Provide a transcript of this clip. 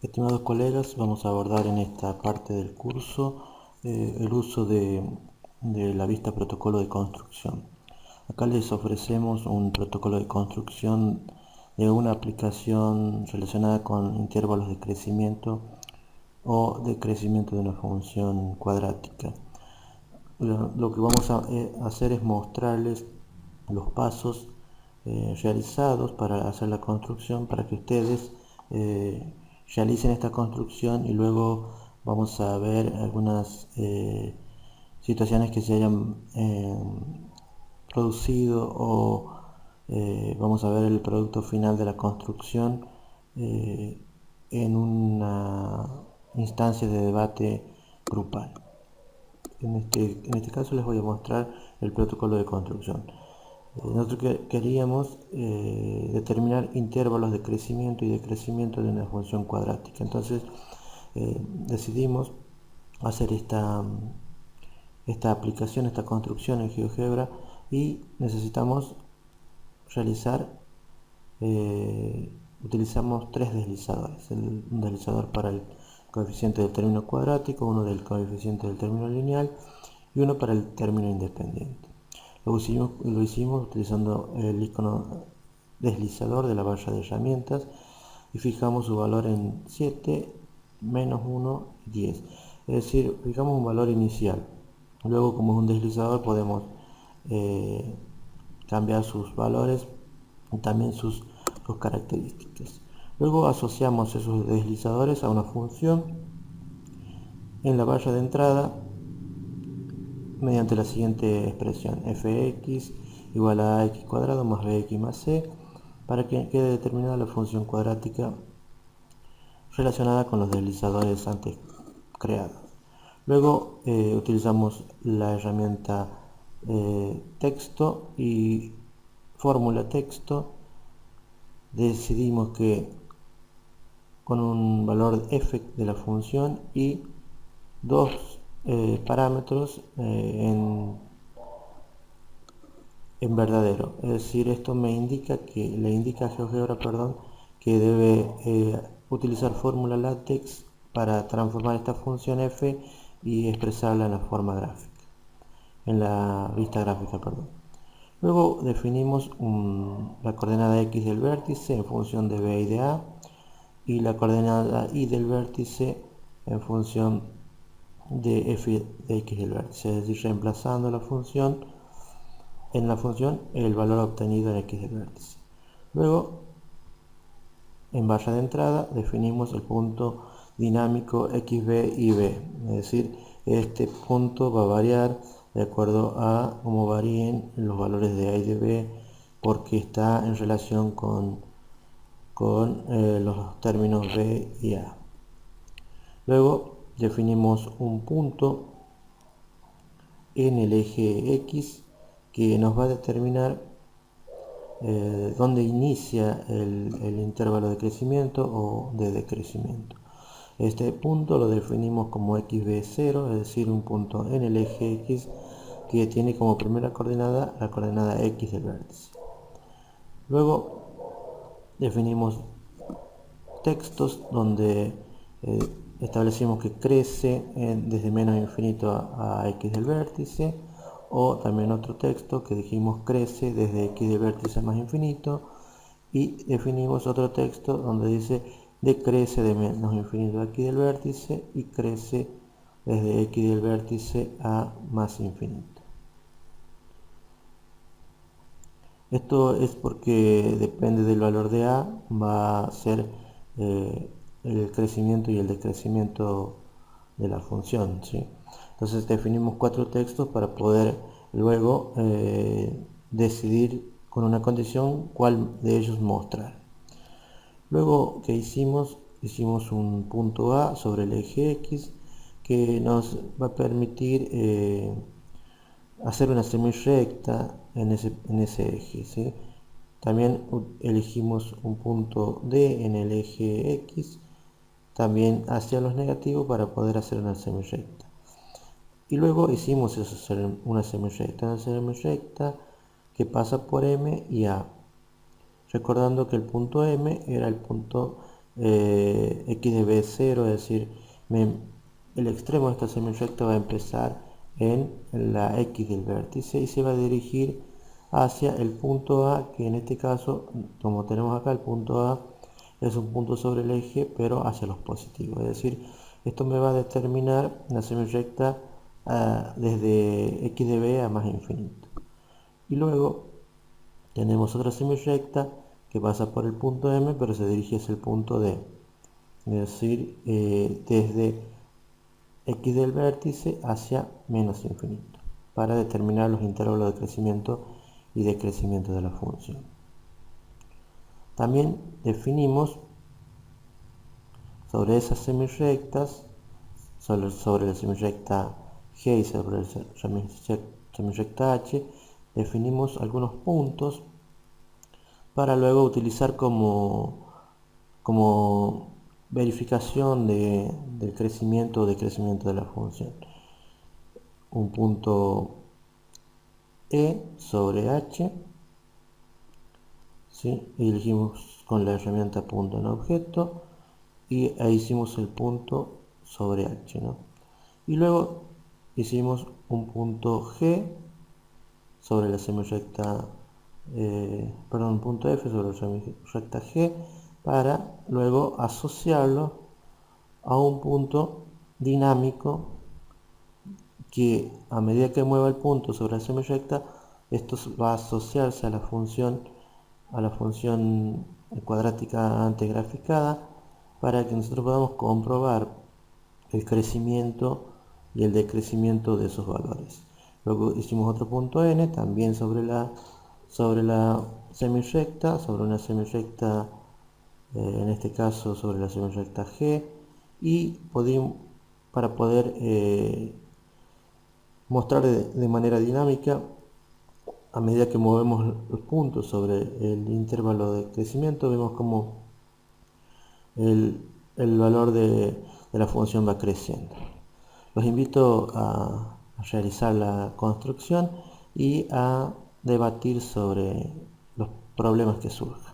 Estimados colegas, vamos a abordar en esta parte del curso el uso de la vista protocolo de construcción. Acá les ofrecemos un protocolo de construcción de una aplicación relacionada con intervalos de crecimiento o de crecimiento de una función cuadrática. Lo que vamos a hacer es mostrarles los pasos realizados para hacer la construcción, para que ustedes realicen esta construcción, y luego vamos a ver algunas situaciones que se hayan producido, o vamos a ver el producto final de la construcción en una instancia de debate grupal. En este caso les voy a mostrar el protocolo de construcción. Nosotros queríamos determinar intervalos de crecimiento y decrecimiento de una función cuadrática. Entonces decidimos hacer esta aplicación, esta construcción en GeoGebra, y necesitamos realizar, utilizamos tres deslizadores: un deslizador para el coeficiente del término cuadrático, uno del coeficiente del término lineal y uno para el término independiente. Lo hicimos utilizando el icono deslizador de la barra de herramientas y fijamos su valor en 7, menos 1 y 10. Es decir, fijamos un valor inicial. Luego, como es un deslizador, podemos cambiar sus valores y también sus características. Luego asociamos esos deslizadores a una función en la barra de entrada mediante la siguiente expresión: fx igual a x cuadrado más bx más c, para que quede determinada la función cuadrática relacionada con los deslizadores antes creados. Luego utilizamos la herramienta texto y fórmula texto. Decidimos que con un valor f de la función y dos parámetros en verdadero, es decir, esto me indica que le indica a GeoGebra, que debe utilizar fórmula LaTeX para transformar esta función f y expresarla en la forma gráfica, en la vista gráfica, Luego definimos la coordenada x del vértice en función de b y de a, y la coordenada y del vértice en función de f de x del vértice, es decir, reemplazando en la función el valor obtenido en x del vértice. Luego, en barra de entrada, definimos el punto dinámico xb y b, es decir, este punto va a variar de acuerdo a cómo varíen los valores de a y de b, porque está en relación con los términos b y a. Luego definimos un punto en el eje x que nos va a determinar dónde inicia el intervalo de crecimiento o de decrecimiento. Este punto lo definimos como xb0, es decir, un punto en el eje x que tiene como primera coordenada la coordenada x del vértice. Luego definimos textos donde establecimos que crece desde menos infinito a x del vértice, o también otro texto que dijimos crece desde x del vértice más infinito, y definimos otro texto donde dice decrece de menos infinito a x del vértice y crece desde x del vértice a más infinito. Esto es porque depende del valor de a, va a ser el crecimiento y el decrecimiento de la función, ¿sí? Entonces definimos cuatro textos para poder luego decidir con una condición cuál de ellos mostrar. Luego, ¿qué hicimos? Hicimos un punto A sobre el eje X que nos va a permitir hacer una semirrecta en ese eje, ¿sí? También elegimos un punto D en el eje X, también hacia los negativos, para poder hacer una semirrecta. Y luego hicimos una semirrecta que pasa por M y A, recordando que el punto M era el punto x de b es 0, es decir, el extremo de esta semirrecta va a empezar en la x del vértice y se va a dirigir hacia el punto A, que en este caso, como tenemos acá, el punto A es un punto sobre el eje, pero hacia los positivos. Es decir, esto me va a determinar la semirrecta desde x de b a más infinito. Y luego tenemos otra semirrecta que pasa por el punto M, pero se dirige hacia el punto D. Es decir, desde x del vértice hacia menos infinito, para determinar los intervalos de crecimiento y decrecimiento de la función. También definimos sobre esas semirrectas, sobre la semirrecta G y sobre la semirrecta H, definimos algunos puntos para luego utilizar como verificación del crecimiento o decrecimiento de la función. Un punto E sobre H, ¿sí? Y elegimos con la herramienta punto en objeto y ahí hicimos el punto sobre H, ¿no? Y luego hicimos un punto G sobre la semirrecta, un punto F sobre la semirrecta G, para luego asociarlo a un punto dinámico que a medida que mueva el punto sobre la semirrecta, esto va a asociarse a la función cuadrática antes graficada, para que nosotros podamos comprobar el crecimiento y el decrecimiento de esos valores. Luego hicimos otro punto N, también sobre la semirrecta, sobre una semirrecta, en este caso sobre la semirrecta G, y para poder mostrar de manera dinámica, a medida que movemos los puntos sobre el intervalo de crecimiento, vemos como el valor de la función va creciendo. Los invito a realizar la construcción y a debatir sobre los problemas que surjan.